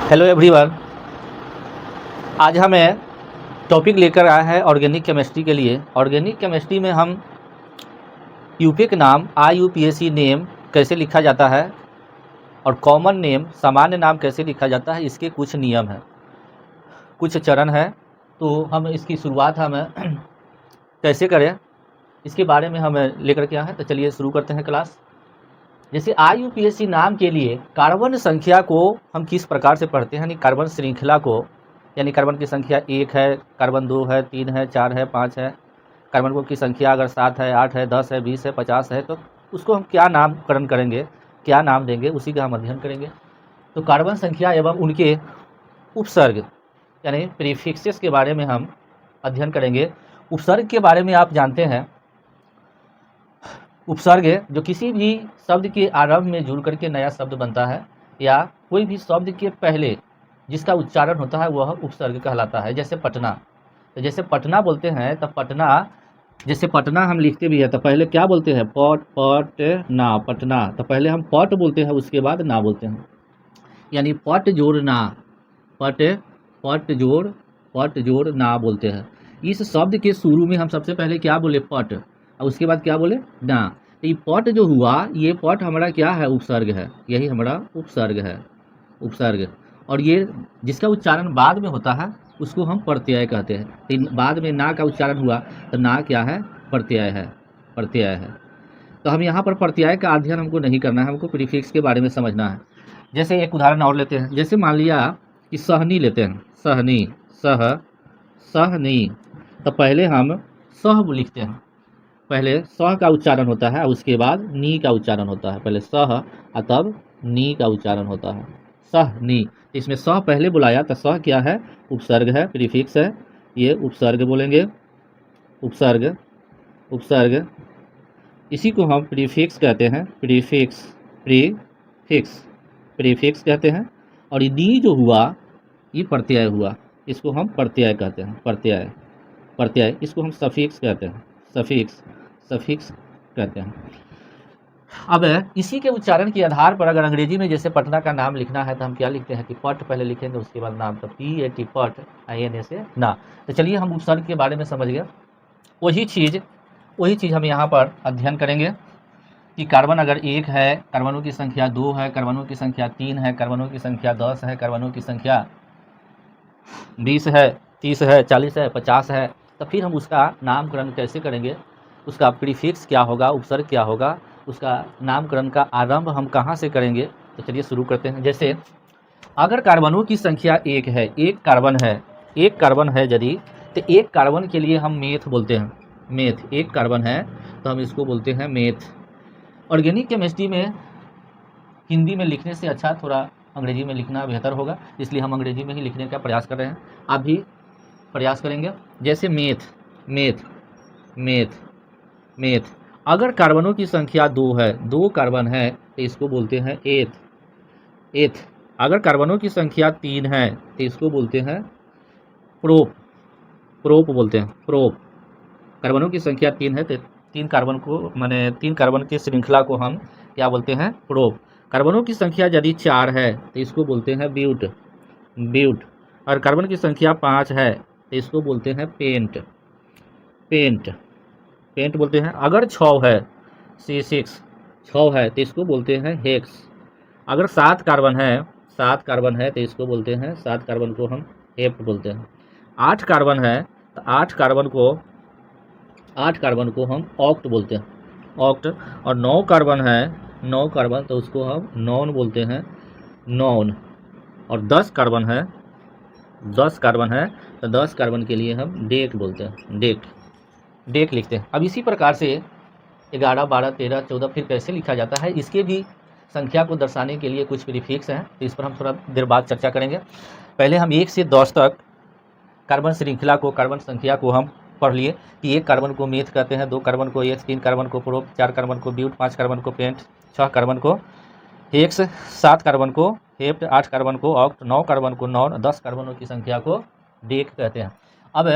Hello everyone. आज हमें topic लेकर आया है ऑर्गेनिक केमिस्ट्री के लिए। ऑर्गेनिक केमिस्ट्री में हम यूपीए के नाम IUPAC नेम कैसे लिखा जाता है और कॉमन नेम सामान्य नाम कैसे लिखा जाता है, इसके कुछ नियम हैं, कुछ चरण है। तो हम इसकी शुरुआत हम कैसे करें, इसके बारे में हम लेकर के आए हैं। तो चलिए शुरू करते हैं क्लास। जैसे IUPAC नाम के लिए कार्बन संख्या को हम किस प्रकार से पढ़ते हैं, यानी कार्बन श्रृंखला को, यानी कार्बन की संख्या 1 है, कार्बन 2 है, 3 है, 4 है, 5 है, कार्बन को की संख्या अगर 7 है, 8 है, 10 है, 20 है, 50 है, तो उसको हम क्या नामकरण करेंगे, क्या नाम देंगे, उसी का हम अध्ययन करेंगे। तो कार्बन संख्या एवं उनके उपसर्ग यानी प्रीफिक्सेस के बारे में हम अध्ययन करेंगे। उपसर्ग के बारे में आप जानते हैं, उपसर्ग जो किसी भी शब्द के आरंभ में जुड़ करके नया शब्द बनता है, या कोई भी शब्द के पहले जिसका उच्चारण होता है वह उपसर्ग कहलाता है। जैसे पटना, तो जैसे पटना बोलते हैं तो पटना, जैसे पटना हम लिखते भी है तो पहले क्या बोलते हैं, पट ना, पटना। तो पहले हम पट बोलते हैं, उसके बाद ना बोलते हैं, यानी पट जोड़ ना, पट पट जोड़ ना बोलते हैं। इस शब्द के शुरू में हम सबसे पहले क्या बोले, पट, और उसके बाद क्या बोले, ना। तो ये पट जो हुआ, ये पट हमारा क्या है, उपसर्ग है, यही हमारा उपसर्ग है, उपसर्ग। और ये जिसका उच्चारण बाद में होता है उसको हम प्रत्यय कहते हैं। तो बाद में ना का उच्चारण हुआ तो ना क्या है, प्रत्यय है, प्रत्यय है। तो हम यहाँ पर प्रत्यय का अध्ययन हमको नहीं करना है, हमको प्रीफिक्स के बारे में समझना है। जैसे एक उदाहरण और लेते हैं, जैसे मान लिया कि सहनी लेते हैं, सहनी, सहनी। तो पहले हम सह लिखते हैं, पहले स का उच्चारण होता है, उसके बाद नी का उच्चारण होता है। पहले सह और तब नी का उच्चारण होता है, सहनी। इसमें स पहले बुलाया तो स क्या है, उपसर्ग है, प्रीफिक्स है, ये उपसर्ग बोलेंगे, उपसर्ग, उपसर्ग। इसी को हम प्रीफिक्स कहते हैं, प्रीफिक्स, प्रीफिक्स, प्रीफिक्स कहते हैं। और ये नी जो हुआ ये प्रत्यय हुआ, इसको हम प्रत्यय कहते हैं, प्रत्यय, प्रत्यय। इसको हम सफिक्स कहते हैं, सफिक्स, सफिक्स कहते हैं। अब इसी के उच्चारण के आधार पर अगर अंग्रेजी में जैसे पटना का नाम लिखना है तो हम क्या लिखते हैं कि पट पहले लिखेंगे, उसके बाद नाम, तो PAT, पट, INA से ना। तो चलिए हम उपसर्ग के बारे में समझ गए। वही चीज़ हम यहाँ पर अध्ययन करेंगे कि कार्बन अगर 1 है, कार्बनों की संख्या 2 है, कार्बनों की संख्या 3 है, कार्बनों की संख्या 10 है, कार्बनों की संख्या 20 है, 30 है, 40 है, 50 है, तो फिर हम उसका नामकरण कैसे करेंगे, उसका प्रीफिक्स क्या होगा, उपसर्ग क्या होगा, उसका नामकरण का आरंभ हम कहाँ से करेंगे। तो चलिए शुरू करते हैं। जैसे अगर कार्बनों की संख्या 1 है, एक कार्बन है, एक कार्बन है यदि, तो एक कार्बन के लिए हम मेथ बोलते हैं, मेथ। एक कार्बन है तो हम इसको बोलते हैं मेथ। ऑर्गेनिक केमिस्ट्री में हिंदी में लिखने से अच्छा थोड़ा अंग्रेजी में लिखना बेहतर होगा, इसलिए हम अंग्रेजी में ही लिखने का प्रयास कर रहे हैं, आप भी प्रयास करेंगे। जैसे मेथ, मेथ, मेथ, मेथ। अगर कार्बनों की संख्या 2 है, 2 कार्बन है, तो इसको बोलते हैं एथ, एथ। अगर कार्बनों की संख्या 3 है तो इसको बोलते हैं प्रोप, प्रोप बोलते हैं, प्रोप। कार्बनों की संख्या 3 है तो 3 कार्बन को, माने 3 कार्बन की श्रृंखला को हम क्या बोलते हैं, प्रोप। कार्बनों की संख्या यदि 4 है तो इसको बोलते हैं ब्यूट, ब्यूट। और कार्बन की संख्या 5 है तो इसको बोलते हैं पेंट, पेंट, पेंट बोलते हैं। अगर 6 है, C6, 6 है तो इसको बोलते हैं हेक्स। अगर 7 कार्बन है, 7 कार्बन है तो इसको बोलते हैं, 7 कार्बन को हम हेप्ट बोलते हैं। 8 कार्बन है तो 8 कार्बन को, 8 कार्बन को हम ऑक्ट बोलते हैं, ऑक्ट। और 9 कार्बन है, 9 कार्बन तो उसको हम नॉन बोलते हैं, नॉन। और 10 कार्बन है, 10 कार्बन है तो 10 कार्बन के लिए हम डेक बोलते हैं, डेक, डेक लिखते हैं। अब इसी प्रकार से 11, 12, 13, 14 फिर कैसे लिखा जाता है, इसके भी संख्या को दर्शाने के लिए कुछ प्रीफिक्स हैं, तो इस पर हम थोड़ा देर बाद चर्चा करेंगे। पहले हम 1 से 10 तक कार्बन श्रृंखला को, कार्बन संख्या को हम पढ़ लिए कि 1 कार्बन को मेथ कहते हैं, 2 कार्बन को एथ, 3 कार्बन को प्रोप, 4 कार्बन को ब्यूट, 5 कार्बन को पेंट, 6 कार्बन को हेक्स, 7 कार्बन को हेप्ट, 8 कार्बन को ऑक्ट, 9 कार्बन को नॉन, 10 कार्बनों की संख्या को डेक कहते हैं। अब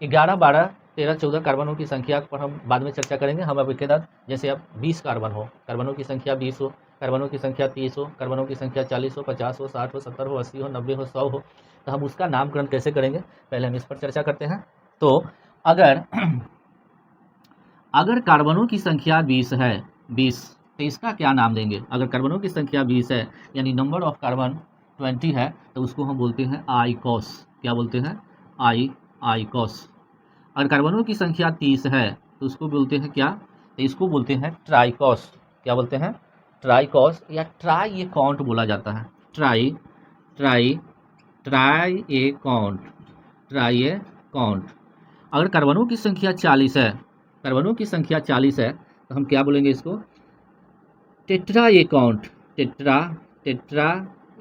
11, 12, 13, 14 कार्बनों की संख्या पर हम बाद में चर्चा करेंगे। हम अब इसके बाद जैसे अब 20 कार्बन हो, कार्बनों की संख्या 20 हो, कार्बनों की संख्या 30 हो, कार्बनों की संख्या 40 हो, 50 हो, 60 हो, 70 हो, 80 हो, 90 हो, 100 हो, तो हम उसका नामकरण कैसे करेंगे, पहले हम इस पर चर्चा करते हैं। तो अगर अगर कार्बनों की संख्या 20 है, 20, तो इसका क्या नाम देंगे। अगर कार्बनों की संख्या 20 है यानी नंबर ऑफ कार्बन 20 है, तो उसको हम बोलते हैं आइकोस। क्या बोलते हैं, आइकोस। अगर कार्बनों की संख्या 30 है तो उसको बोलते हैं क्या, तो इसको बोलते हैं ट्राइकोस। क्या बोलते हैं, ट्राइकोस या ट्राई ए काउंट बोला जाता है। ट्राई ट्राई ट्राई ए काउंट, ट्राई ए काउंट। अगर कार्बनों की संख्या 40 है, कार्बनों की संख्या 40 है, तो हम क्या बोलेंगे इसको, टेट्रा ए काउंट, टेट्रा टेट्रा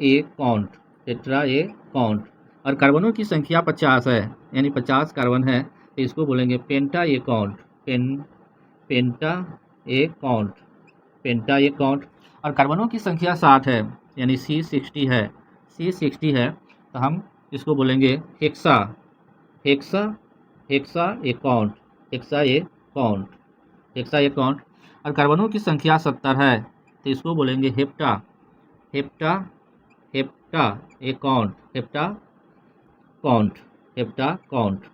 ए काउंट, टेट्रा ए काउंट। और कार्बनों की संख्या 50 है यानी 50 कार्बन है, तो इसको बोलेंगे पेंटा ए काउंट, पेंटा ए काउंट, पेंटा ए काउंट। और कार्बनों की संख्या 60 है यानी C60 है, C60 है, तो हम इसको बोलेंगे hexa, hexa hexaconta, hexaconta, hexaconta. और कार्बनों की संख्या 70 है, तो इसको बोलेंगे hepta, hepta heptaconta, heptaconta, heptaconta.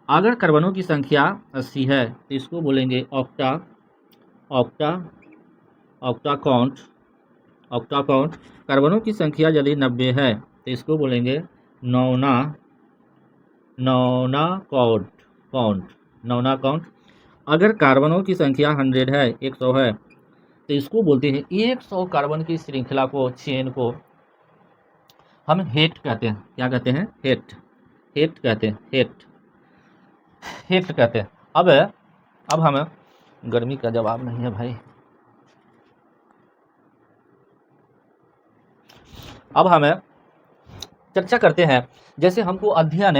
अगर कार्बनों की संख्या 80 है, तो इसको बोलेंगे octa, octa octaconta, octaconta. कार्बनों की संख्या यदि 90 है, तो इसको बोलेंगे नौना, नौना काउंट, काउंट, नौना काउंट। अगर कार्बनों की संख्या 100 है, 100 है, तो इसको बोलते हैं 100 कार्बन की श्रृंखला को, चेन को हम हेट कहते हैं। क्या कहते हैं, हेट, हेट कहते हैं, हेट, हेट कहते हैं। अब हम, गर्मी का जवाब नहीं है भाई, अब हमें चर्चा करते हैं। जैसे हमको अध्ययन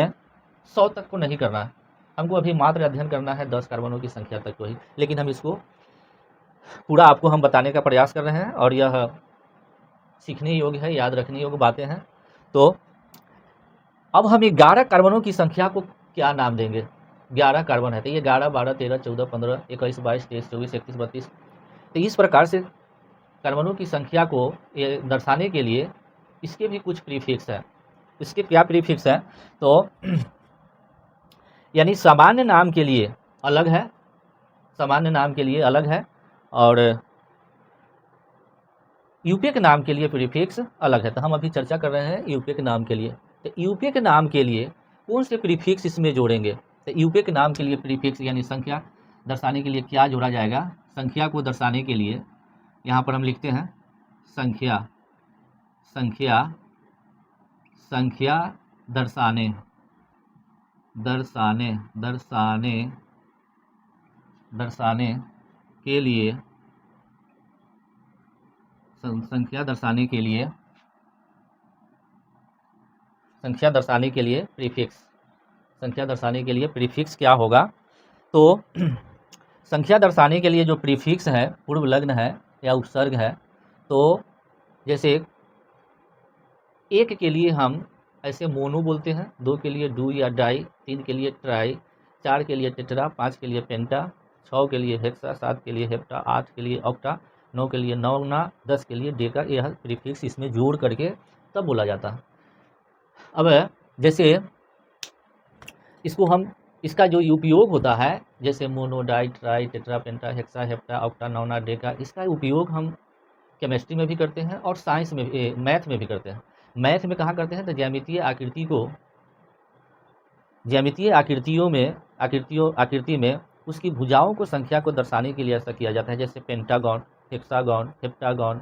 100 तक को नहीं करना है, हमको अभी मात्र अध्ययन करना है 10 कार्बनों की संख्या तक को ही, लेकिन हम इसको पूरा आपको हम बताने का प्रयास कर रहे हैं और यह सीखने योग्य है, याद रखने योग्य बातें हैं। तो अब हम 11 कार्बनों की संख्या को क्या नाम देंगे। 11 कार्बन है, तो ये 11, 12, 13, 14, 15, 21, 22, 23, 24, 31, 32, तो इस प्रकार से कार्बनों की संख्या को ये दर्शाने के लिए इसके भी कुछ प्रीफिक्स है। इसके क्या प्रीफिक्स है, तो यानी सामान्य नाम के लिए अलग है, सामान्य नाम के लिए अलग है, और यूपीए नाम के लिए प्रीफिक्स अलग है। तो हम अभी चर्चा कर रहे हैं यूपीए नाम के लिए। तो यूपीए नाम के लिए कौन से प्रीफिक्स इसमें जोड़ेंगे, तो यूपीए नाम के लिए प्रीफिक्स यानी संख्या दर्शाने के लिए क्या जोड़ा जाएगा। संख्या को दर्शाने के लिए यहाँ पर हम लिखते हैं संख्या, संख्या, संख्या दर्शाने, दर्शाने, दर्शाने, दर्शाने के लिए, संख्या दर्शाने के लिए, संख्या दर्शाने के लिए प्रीफिक्स, संख्या दर्शाने के लिए प्रीफिक्स क्या होगा। तो संख्या दर्शाने के लिए जो प्रीफिक्स है, पूर्व लग्न है या उपसर्ग है, तो जैसे 1 के लिए हम ऐसे मोनो बोलते हैं, 2 के लिए डू या डाई, 3 के लिए ट्राई, 4 के लिए टेट्रा, 5 के लिए पेंटा, 6 के लिए हेक्सा, 7 के लिए हेप्टा, 8 के लिए ऑक्टा, 9 के लिए नौना, 10 के लिए डेका। यह प्रीफिक्स इसमें जोड़ करके तब बोला जाता है। अब जैसे इसको हम, इसका जो उपयोग होता है, जैसे मोनो, डाई, ट्राई, टेट्रा, पेंटा, हेक्सा, हेप्टा, ऑक्टा, नौना, डेका, इसका उपयोग हम केमिस्ट्री में भी करते हैं और साइंस में भी, मैथ में भी करते हैं। मैथ में कहाँ करते हैं, तो ज्यामितीय आकृति को, ज्यामितीय आकृतियों में, आकृति में उसकी भुजाओं को, संख्या को दर्शाने के लिए ऐसा किया जाता है। जैसे pentagon, hexagon, heptagon,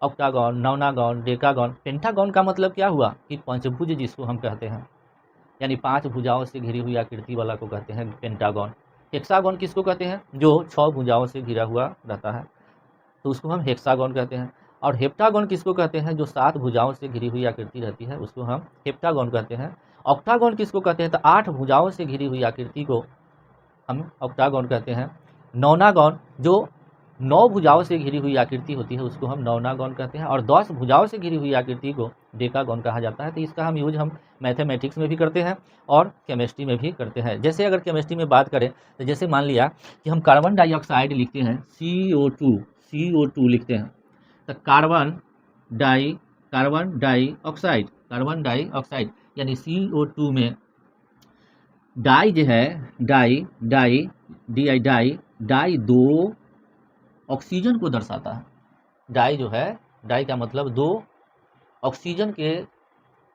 octagon, nonagon, decagon. Pentagon का मतलब क्या हुआ कि पंचभुज जिसको हम कहते हैं, यानी 5 भुजाओं से घिरी हुई आकृति वाला को कहते हैं पेंटागन। हेक्सागन किसको कहते हैं, जो 6 भुजाओं से घिरा हुआ रहता है, तो उसको हम हेक्सागन कहते हैं। और हेप्टागन किसको कहते हैं, जो 7 भुजाओं से घिरी हुई आकृति रहती है, उसको हम हेप्टागन कहते हैं। ऑक्टागन किसको कहते हैं, तो 8 भुजाओं से घिरी हुई आकृति को हम ऑक्टागन कहते हैं। नौनागन, जो 9 भुजाओं से घिरी हुई आकृति होती है, उसको हम नौनागन कहते हैं। और 10 भुजाओं से घिरी हुई आकृति को डेकागन कहा जाता है। तो इसका हम यूज हम मैथमेटिक्स में भी करते हैं और केमिस्ट्री में भी करते हैं। जैसे अगर केमिस्ट्री में बात करें, तो जैसे मान लिया कि हम कार्बन डाइऑक्साइड लिखते हैं CO2, CO2 लिखते हैं, तो कार्बन डाइऑक्साइड यानी CO2 में डाई जो है डाई दो ऑक्सीजन को दर्शाता है। डाई जो है, डाई का मतलब दो ऑक्सीजन के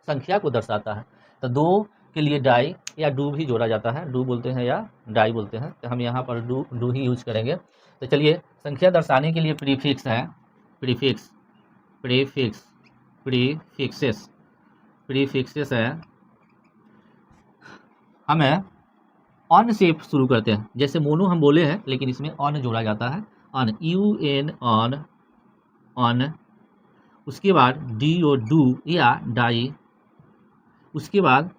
संख्या को दर्शाता है। तो दो के लिए डाई या डू भी जोड़ा जाता है, डू बोलते हैं या डाई बोलते हैं, तो हम यहाँ पर डू ही यूज करेंगे। तो चलिए, संख्या दर्शाने के लिए प्रीफिक्स है, प्रीफिक्सेस है। हमें ऑन से शुरू करते हैं, जैसे मोनो हम बोले हैं लेकिन इसमें ऑन जोड़ा जाता है, ऑन, UN ऑन। उसके बाद DO डू या डाई। उसके बाद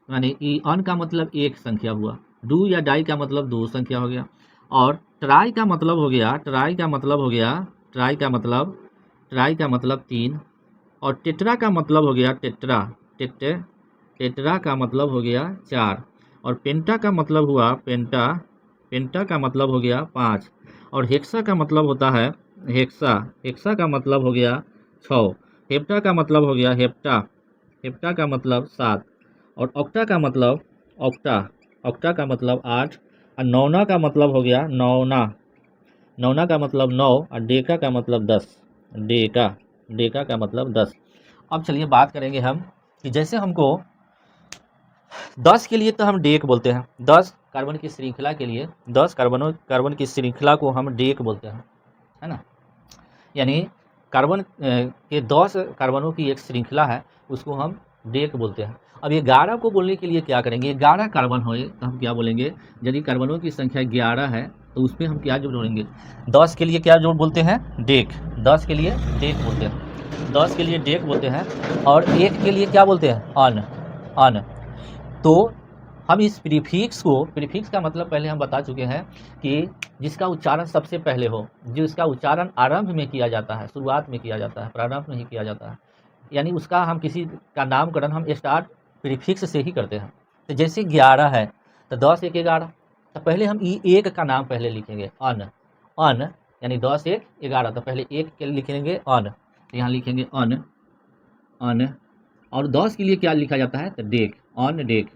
यानी ऑन का मतलब एक संख्या हुआ, डू या डाई का मतलब दो संख्या हो गया, और ट्राई का मतलब हो गया तीन, और टेट्रा का मतलब हो गया टेट्रा का मतलब हो गया चार, और पेंटा का मतलब हुआ पेंटा का मतलब हो गया पाँच, और हेक्सा का मतलब होता है हेक्सा का मतलब हो गया छः, हेप्टा का मतलब हो गया हेप्टा का मतलब सात, और ऑक्टा का मतलब ऑक्टा का मतलब आठ, और नौना का मतलब हो गया नौना का मतलब नौ, और डेका का मतलब 10, डेका का मतलब 10। अब चलिए बात करेंगे हम कि जैसे हमको 10 के लिए तो हम डेक बोलते हैं, 10 कार्बन की श्रृंखला के लिए 10 कार्बन की श्रृंखला को हम डेक बोलते हैं, है ना। यानी कार्बन के 10 कार्बनों की एक श्रृंखला है, उसको हम डेक बोलते हैं। अब ये 11 को बोलने के लिए क्या करेंगे, 11 कार्बन हो तो हम क्या बोलेंगे, यदि कार्बनों की संख्या 11 है तो उसमें हम क्या जोड़ेंगे, 10 के लिए क्या जोड़ बोलते हैं, डेक, 10 के लिए डेक बोलते हैं, 10 के लिए डेक बोलते हैं, और एक के लिए क्या बोलते हैं, अन। तो हम इस प्रीफिक्स का मतलब पहले हम बता चुके हैं कि जिसका उच्चारण सबसे पहले हो, जिसका उच्चारण आरंभ में किया जाता है, शुरुआत में किया जाता है, प्रारंभ में ही किया जाता है, यानी उसका हम किसी का नामकरण हम स्टार्ट प्रीफिक्स से ही करते हैं। तो जैसे 11 है तो 10 1 11, तो पहले हम एक का नाम पहले लिखेंगे, अन, यानी 10 1 11, तो पहले एक के लिखेंगे अन, तो यहाँ लिखेंगे अन, और 10 के लिए क्या लिखा जाता है, तो डेक, ऑन डेक,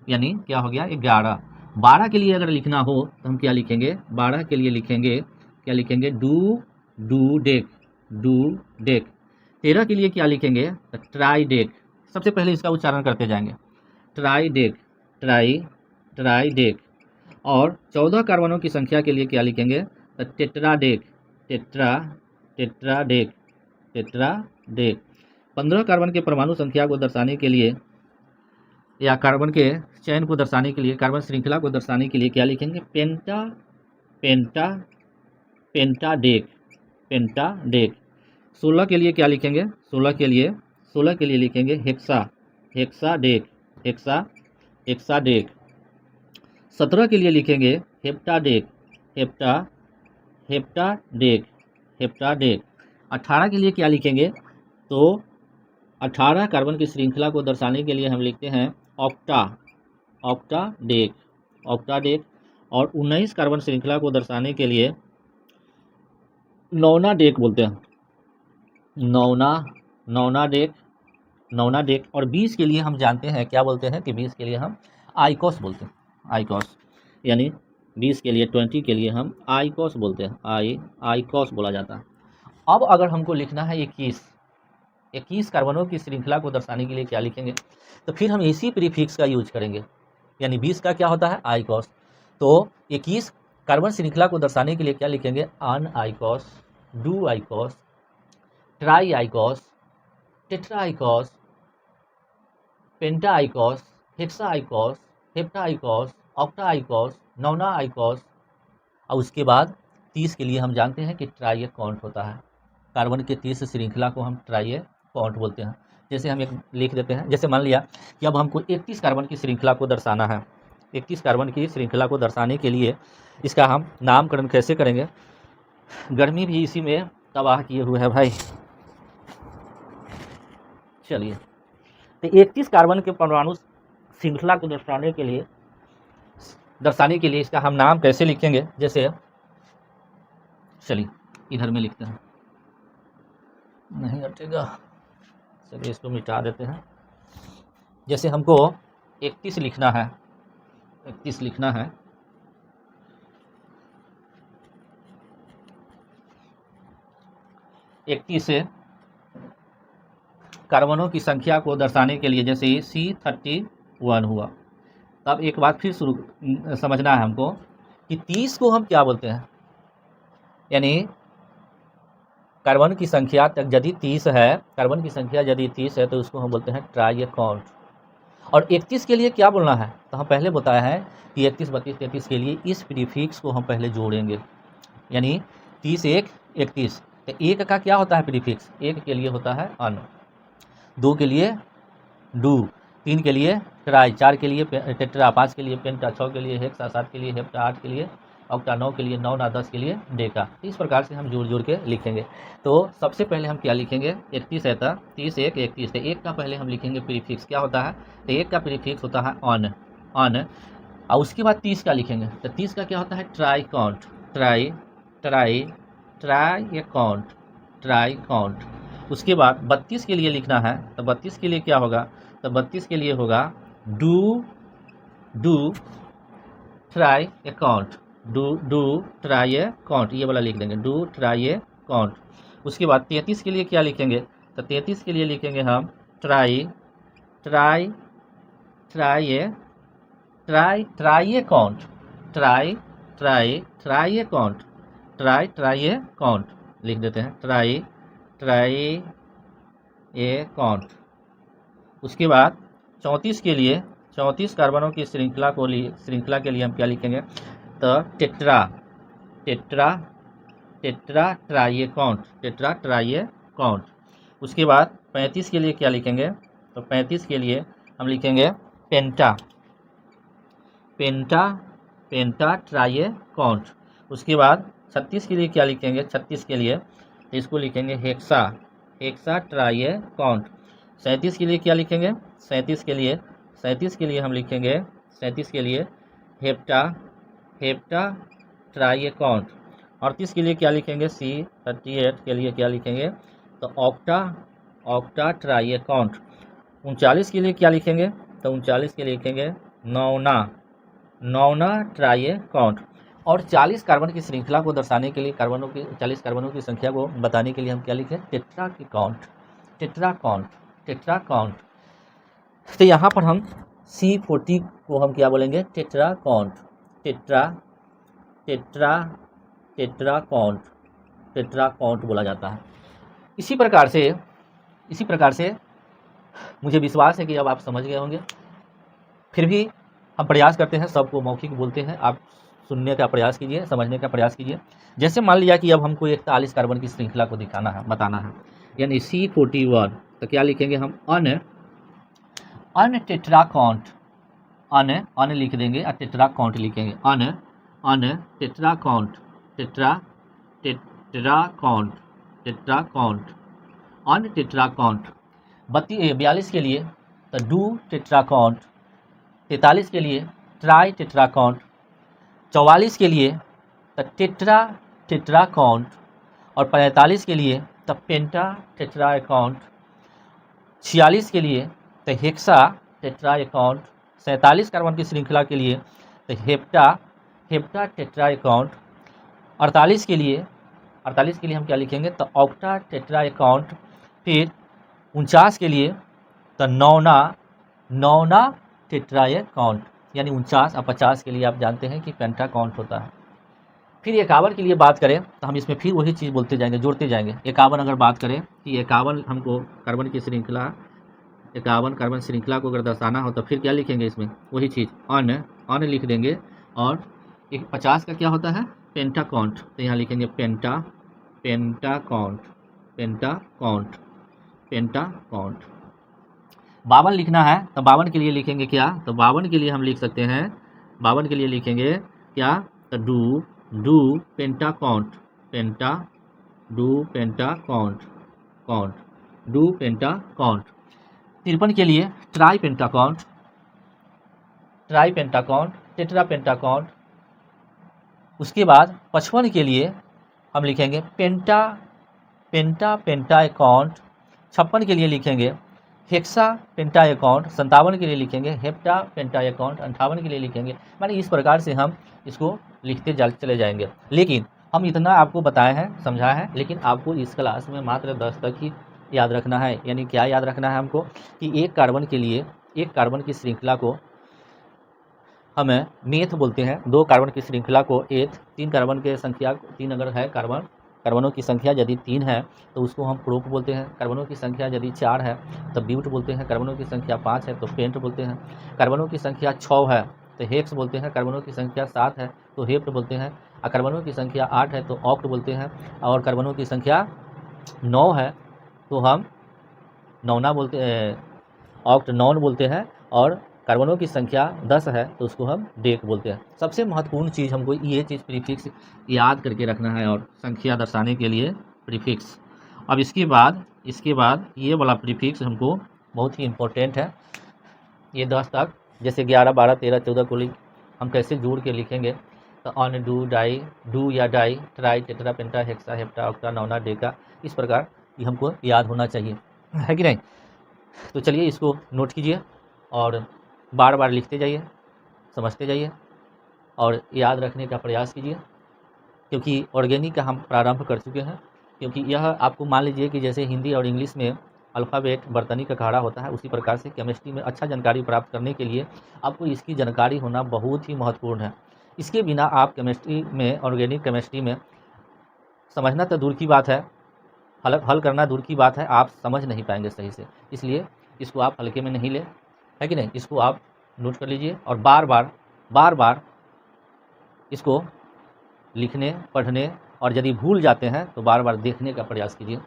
यानी क्या हो गया 11। 12 के लिए अगर लिखना हो तो हम क्या लिखेंगे, 12 के लिए क्या लिखेंगे, डू डेक। 13 के लिए क्या लिखेंगे, तो ट्राई डेक। सबसे पहले इसका उच्चारण करते जाएंगे, ट्राई डेक। और 14 कार्बनों की संख्या के लिए क्या लिखेंगे, तो टेट्रा डेक। 15 कार्बन के परमाणु संख्या को दर्शाने के लिए या कार्बन के चयन को दर्शाने के लिए, कार्बन श्रृंखला को दर्शाने के लिए क्या लिखेंगे, पेंटा डेक। 16 के लिए क्या लिखेंगे, 16 के लिए लिखेंगे हेक्सा डेक। 17 के लिए लिखेंगे हेप्टा डेक। 18 के लिए क्या लिखेंगे, तो 18 कार्बन की श्रृंखला को दर्शाने के लिए हम लिखते हैं ऑक्टा डेक। और 19 कार्बन श्रृंखला को दर्शाने के लिए नौना डेक बोलते हैं, नौना डेक। और 20 के लिए हम जानते हैं क्या बोलते हैं कि 20 के लिए हम आइकॉस बोलते हैं, यानी 20 के लिए 20 के लिए हम आइकॉस बोलते हैं, आइकॉस बोला जाता है। अब अगर हमको लिखना है 21 कार्बनों की श्रृंखला को दर्शाने के लिए क्या लिखेंगे, तो फिर हम इसी प्रीफिक्स का यूज करेंगे, यानी 20 का क्या होता है, आइकॉस। तो 21 कार्बन श्रृंखला को दर्शाने के लिए क्या लिखेंगे, un icos, do icos, tri icos, tetra icos, penta icos, hexa icos, hepta icos, octa icos, nona icos. और उसके बाद 30 के लिए हम जानते हैं कि ट्राई काउंट होता है, कार्बन के 30 श्रृंखला को हम ट्राई काउंट बोलते हैं। जैसे हम एक लिख देते हैं, जैसे मान लिया कि अब हमको 31 कार्बन की श्रृंखला को दर्शाना है, 31 कार्बन की श्रृंखला को दर्शाने के लिए इसका हम नामकरण कैसे करेंगे, गर्मी भी इसी में तबाह किए हुए है भाई। चलिए, तो 31 कार्बन के परमाणु श्रृंखला को दर्शाने के लिए इसका हम नाम कैसे लिखेंगे, जैसे चलिए इधर में लिखते हैं, नहीं हटेगा, चलिए इसको मिटा देते हैं। जैसे हमको 31 लिखना है, 31 लिखना है, इकतीस से कार्बनों की संख्या को दर्शाने के लिए, जैसे C31 हुआ। तो अब एक बात फिर शुरू समझना है हमको कि 30 को हम क्या बोलते हैं, यानी कार्बन की संख्या तक यदि 30 है, कार्बन की संख्या यदि 30 है तो उसको हम बोलते हैं ट्राई काउंट। और 31 के लिए क्या बोलना है, तो हम पहले बताया है कि 31, 32, 33 के लिए इस प्रीफिक्स को हम पहले जोड़ेंगे, यानी 30, 1, 31। तो एक का क्या होता है प्रीफिक्स, एक के लिए होता है अन, 2 के लिए डू, 3 के लिए ट्राई, 4 के लिए टेट्रा, 5 के लिए पेंटा, 6 के लिए हेक्सा, 7 के लिए हेप्टा, 8 के लिए ऑक्टा, 9 के लिए नौना, 10 के लिए डेका। इस प्रकार से हम जोड़ जोड़ के लिखेंगे। तो सबसे पहले हम क्या लिखेंगे, 31 है था, 30, 1, 31। तो एक का पहले हम लिखेंगे प्रीफिक्स, क्या होता है, तो एक का प्रीफिक्स होता है ऑन, ऑन। और उसके बाद 30 का लिखेंगे, तो 30 का क्या होता है try count, try, try, try count, try count. उसके बाद 32 के लिए लिखना है, तो 32 के लिए क्या होगा, तो 32 के लिए होगा do, do try account, do try count, ये वाला लिख देंगे, डू ट्राई काउंट। उसके बाद 33 के लिए क्या लिखेंगे, तो 33 के लिए लिखेंगे हम try, try, try, try, try count, try, try, try count, try, try count लिख देते हैं, ट्राई, ट्राई काउंट। उसके बाद 34 के लिए, 34 कार्बनों की श्रृंखला के लिए हम क्या लिखेंगे, तो tetra, tetra, tetra try count, tetra try count. उसके बाद 35 के लिए क्या लिखेंगे, तो 35 के लिए हम लिखेंगे पेंटा, पेंटा, पेंटा ट्राई काउंट। उसके बाद 36 के लिए क्या लिखेंगे, 36 के लिए तो इसको लिखेंगे हेक्सा, हेक्सा ट्राई काउंट। 37 के लिए क्या लिखेंगे, 37 के लिए, 37 के लिए हम लिखेंगे, 37 के लिए हेप्टा, हेप्टा ट्राई काउंट। 38 के लिए क्या लिखेंगे, C38 के लिए क्या लिखेंगे, तो ऑक्टा, ऑक्टा ट्राई काउंट। 39 के लिए क्या लिखेंगे, तो 39 के लिए लिखेंगे नौना, नौना ट्राई काउंट। और 40 कार्बन की श्रृंखला को दर्शाने के लिए, कार्बनों की 40 कार्बनों की संख्या को बताने के लिए हम क्या लिखें, टेट्रा की count, tetraconta, tetra count. तो यहाँ पर हम C40 को हम क्या बोलेंगे, tetra count, tetra, tetra, tetraconta, tetra count बोला जाता है। इसी प्रकार से, इसी प्रकार से मुझे विश्वास है कि अब आप समझ गए होंगे। फिर भी हम प्रयास करते हैं, सबको मौखिक बोलते हैं, आप सुनने का प्रयास कीजिए, समझने का प्रयास कीजिए। जैसे मान लिया कि अब हमको 41 कार्बन की श्रृंखला को दिखाना है, बताना है, यानी C41, तो क्या लिखेंगे हम, अन, अन टेट्रा काउंट, अन, अन लिख देंगे और टेट्रा काउंट लिखेंगे, un, un tetraconta, tetra, tetraconta, tetraconta, un tetraconta. 42 के लिए तो डू टेट्रा काउंट, 43 के लिए ट्राई टेट्रा काउंट, 44 के लिए तो टेट्रा, टेट्रा काउंट, और 45 के लिए तो पेंटा टेट्रा काउंट, 46 के लिए तो हेक्सा टेट्रा काउंट, 47 कार्बन की श्रृंखला के लिए तो हेप्टा, हेप्टा टेट्रा काउंट, 48 के लिए, 48 के लिए हम क्या लिखेंगे, तो ऑक्टा टेट्रा काउंट। फिर 49 के लिए तो नौना, नौना टेट्रा काउंट, यानी 49 और 50 के लिए आप जानते हैं कि पेंटा काउंट होता है। फिर 51 के लिए बात करें तो हम इसमें फिर वही चीज़ बोलते जाएंगे, जोड़ते जाएंगे। 51 अगर बात करें कि 51 हमको कार्बन की श्रृंखला, 51 कार्बन श्रृंखला को अगर दर्शाना हो तो फिर क्या लिखेंगे, इसमें वही चीज़ अन, अन लिख देंगे। और 50 का क्या होता है, पेंटा काउंट, तो यहाँ लिखेंगे पेंटा, पेंटा काउंट, पेंटा काउंट, पेंटा काउंट। 52 लिखना है तो 52 के लिए लिखेंगे क्या, तो 52 के लिए हम लिख सकते हैं, 52 के लिए लिखेंगे क्या, तो do, do penta count, penta, do penta count, count, do penta count. 53 के लिए ट्राई पेंटा काउंट, ट्राई पेंटा काउंट, टेट्रा पेंटा काउंट। उसके बाद 55 के लिए हम लिखेंगे पेंटा, पेंटा पेंटा अकाउंट 56 के लिए लिखेंगे, हेक्सा पेंटा अकाउंट 57 के लिए लिखेंगे, हेप्टा पेंटा अकाउंट 58 के लिए लिखेंगे। माने इस प्रकार से हम इसको लिखते चले जाएंगे। लेकिन हम इतना आपको बताए हैं, समझाया है, लेकिन आपको इस क्लास में मात्र 10 तक ही याद रखना है। यानी क्या याद रखना है हमको कि एक कार्बन के लिए, एक कार्बन की श्रृंखला को हमें मेथ बोलते हैं। 2 कार्बन की श्रृंखला को एथ, 3 कार्बन के संख्या, 3 अगर है कार्बनों की संख्या यदि 3 है तो उसको हम प्रोप बोलते हैं। कार्बनों की संख्या यदि 4 है तो ब्यूट बोलते हैं। कार्बनों की संख्या 5 है तो पेंट बोलते हैं। कार्बनों की संख्या 6 है तो हेक्स बोलते हैं। कार्बनों की संख्या 7 है तो हेप्ट बोलते हैं। और कार्बनों की संख्या 8 है तो ऑक्ट बोलते हैं। और कार्बनों की संख्या 9 है तो हम नौना बोलते ऑक्ट नॉन बोलते हैं। और कार्बनों की संख्या 10 है तो उसको हम डेक बोलते हैं। सबसे महत्वपूर्ण चीज़ हमको ये चीज़ प्रीफिक्स याद करके रखना है और संख्या दर्शाने के लिए प्रीफिक्स। अब इसके बाद ये वाला प्रीफिक्स हमको बहुत ही इम्पोर्टेंट है। ये 10 तक, जैसे 11, 12, 13, 14 को हम कैसे जोड़ के लिखेंगे तो ऑन, डू, डाई, डू या डाई, ट्राई, टेट्रा, पेंटा, हेक्सा, हेप्टा, ऑक्टा, नौना, डेका, इस प्रकार ये हमको याद होना चाहिए, है कि नहीं। तो चलिए इसको नोट कीजिए और बार बार लिखते जाइए, समझते जाइए और याद रखने का प्रयास कीजिए, क्योंकि ऑर्गेनिक का हम प्रारंभ कर चुके हैं। क्योंकि यह आपको मान लीजिए कि जैसे हिंदी और इंग्लिश में अल्फ़ाबेट बर्तनी का काढ़ा होता है, उसी प्रकार से केमिस्ट्री में अच्छा जानकारी प्राप्त करने के लिए आपको इसकी जानकारी होना बहुत ही महत्वपूर्ण है। इसके बिना आप केमिस्ट्री में, ऑर्गेनिक केमिस्ट्री में समझना तो दूर की बात है, हल करना दूर की बात है, आप समझ नहीं पाएंगे सही से। इसलिए इसको आप हल्के में नहीं लें, है कि नहीं। इसको आप नोट कर लीजिए और बार बार इसको लिखने, पढ़ने और यदि भूल जाते हैं तो बार बार देखने का प्रयास कीजिए।